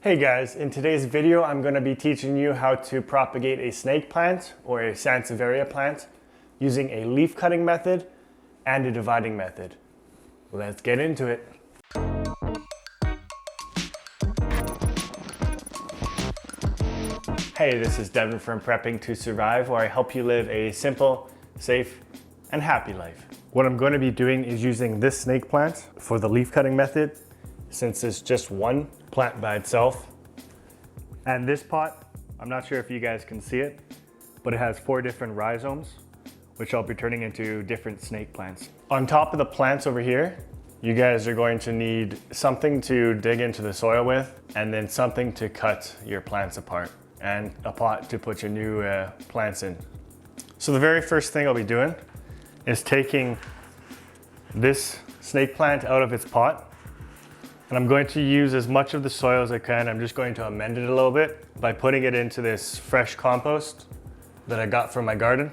Hey guys, in today's video I'm going to be teaching you how to propagate a snake plant or a Sansevieria plant using a leaf cutting method and a dividing method. Let's get into it. Hey, this is Devin from Prepping to Survive, where I help you live a simple, safe, and happy life. What I'm going to be doing is using this snake plant for the leaf cutting method, since it's just one plant by itself. And this pot, I'm not sure if you guys can see it, but it has 4 different rhizomes, which I'll be turning into different snake plants. On top of the plants over here, you guys are going to need something to dig into the soil with, and then something to cut your plants apart, and a pot to put your new plants in. So the very first thing I'll be doing is taking this snake plant out of its pot. And I'm going to use as much of the soil as I can. I'm just going to amend it a little bit by putting it into this fresh compost that I got from my garden.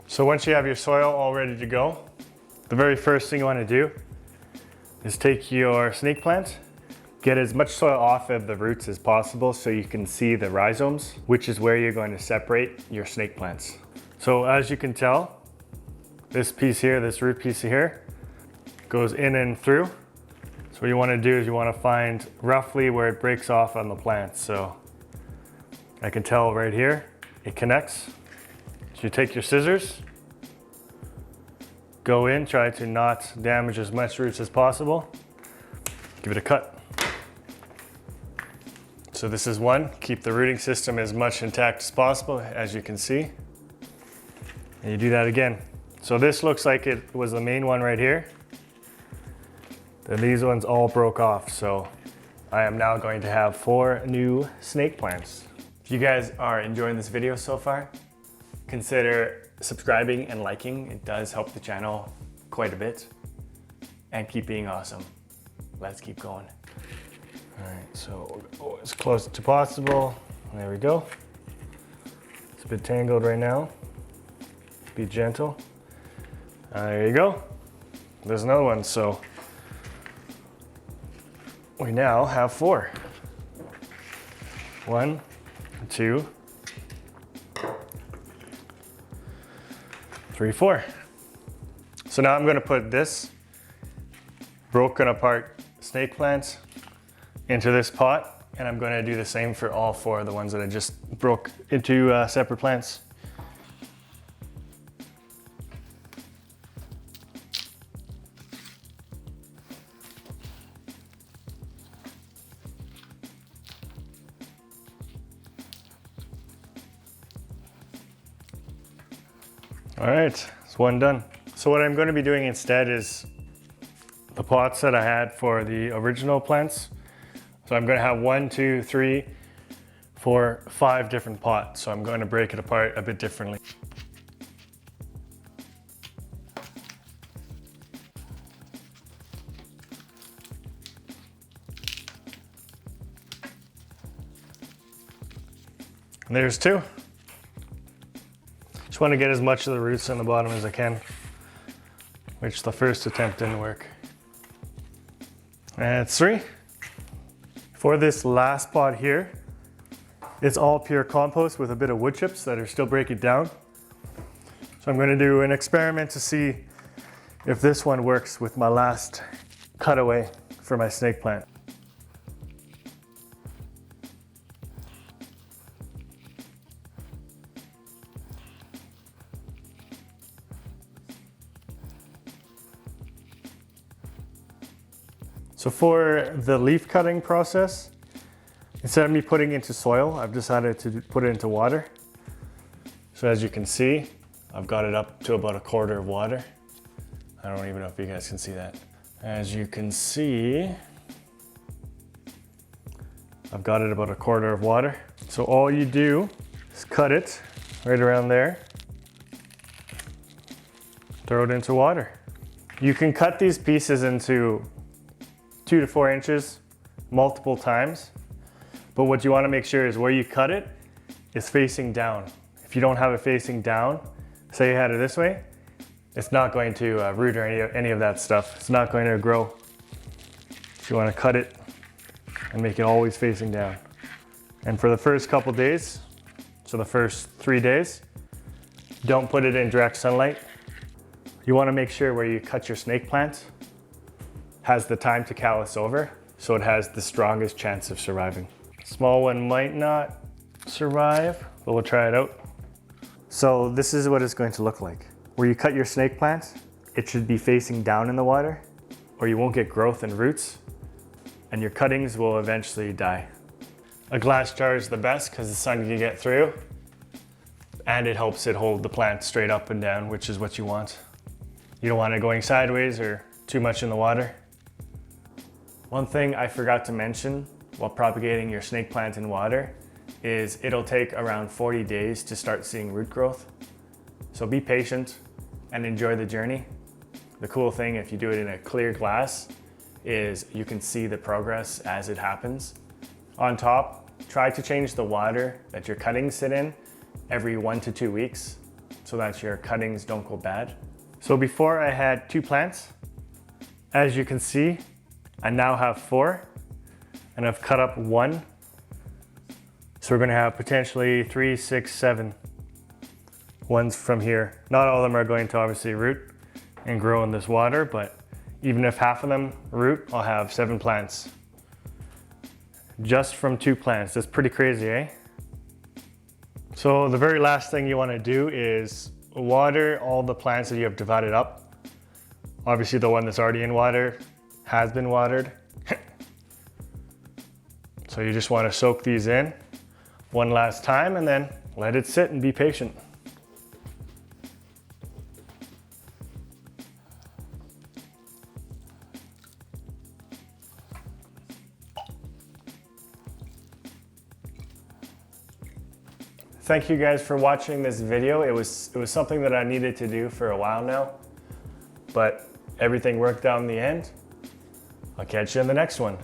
So once you have your soil all ready to go, the very first thing you want to do is take your snake plant, get as much soil off of the roots as possible so you can see the rhizomes, which is where you're going to separate your snake plants. So as you can tell, this piece here, this root piece here, goes in and through. So what you want to do is you want to find roughly where it breaks off on the plant. So I can tell right here, it connects. So you take your scissors, go in, try to not damage as much roots as possible, give it a cut. So this is one, keep the rooting system as much intact as possible, as you can see. And you do that again. So this looks like it was the main one right here. Then these ones all broke off. So I am now going to have 4 new snake plants. If you guys are enjoying this video so far, consider subscribing and liking. It does help the channel quite a bit. And keep being awesome. Let's keep going. All right, so we'll go as close as possible. There we go. It's a bit tangled right now. Be gentle. There you go. There's another one. So we now have 4. 1, 2, 3, 4. So now I'm going to put this broken apart snake plant into this pot, and I'm going to do the same for all 4 of the ones that I just broke into separate plants. All right, it's one done. So what I'm going to be doing instead is the pots that I had for the original plants. So I'm going to have 1, 2, 3, 4, 5 different pots. So I'm going to break it apart a bit differently. And there's 2. Just want to get as much of the roots on the bottom as I can, which the first attempt didn't work. And 3. For this last pot here, it's all pure compost with a bit of wood chips that are still breaking down. So I'm going to do an experiment to see if this one works with my last cutaway for my snake plant. So for the leaf cutting process, instead of me putting it into soil, I've decided to put it into water. So as you can see, I've got it up to about 1/4 of water. I don't even know if you guys can see that. As you can see, I've got it about 1/4 of water. So all you do is cut it right around there, throw it into water. You can cut these pieces into 2 to 4 inches multiple times. But what you want to make sure is where you cut it is facing down. If you don't have it facing down, say you had it this way, it's not going to root or any of that stuff. It's not going to grow. So you want to cut it and make it always facing down. And for the first couple days, so the first 3 days, don't put it in direct sunlight. You want to make sure where you cut your snake plant has the time to callus over, so it has the strongest chance of surviving. Small one might not survive, but we'll try it out. So this is what it's going to look like. Where you cut your snake plant, it should be facing down in the water, or you won't get growth and roots, and your cuttings will eventually die. A glass jar is the best because the sun can get through, and it helps it hold the plant straight up and down, which is what you want. You don't want it going sideways or too much in the water. One thing I forgot to mention while propagating your snake plant in water is it'll take around 40 days to start seeing root growth. So be patient and enjoy the journey. The cool thing, if you do it in a clear glass, is you can see the progress as it happens. On top, try to change the water that your cuttings sit in every 1 to 2 weeks so that your cuttings don't go bad. So before I had 2 plants. As you can see, I now have 4, and I've cut up 1. So we're gonna have potentially 3, 6, 7 ones from here. Not all of them are going to obviously root and grow in this water, but even if half of them root, I'll have 7 plants. Just from 2 plants. That's pretty crazy, eh? So the very last thing you wanna do is water all the plants that you have divided up. Obviously the one that's already in water has been watered. So you just want to soak these in one last time and then let it sit and be patient. Thank you guys for watching this video. It was something that I needed to do for a while now, but everything worked out in the end. I'll catch you in the next one.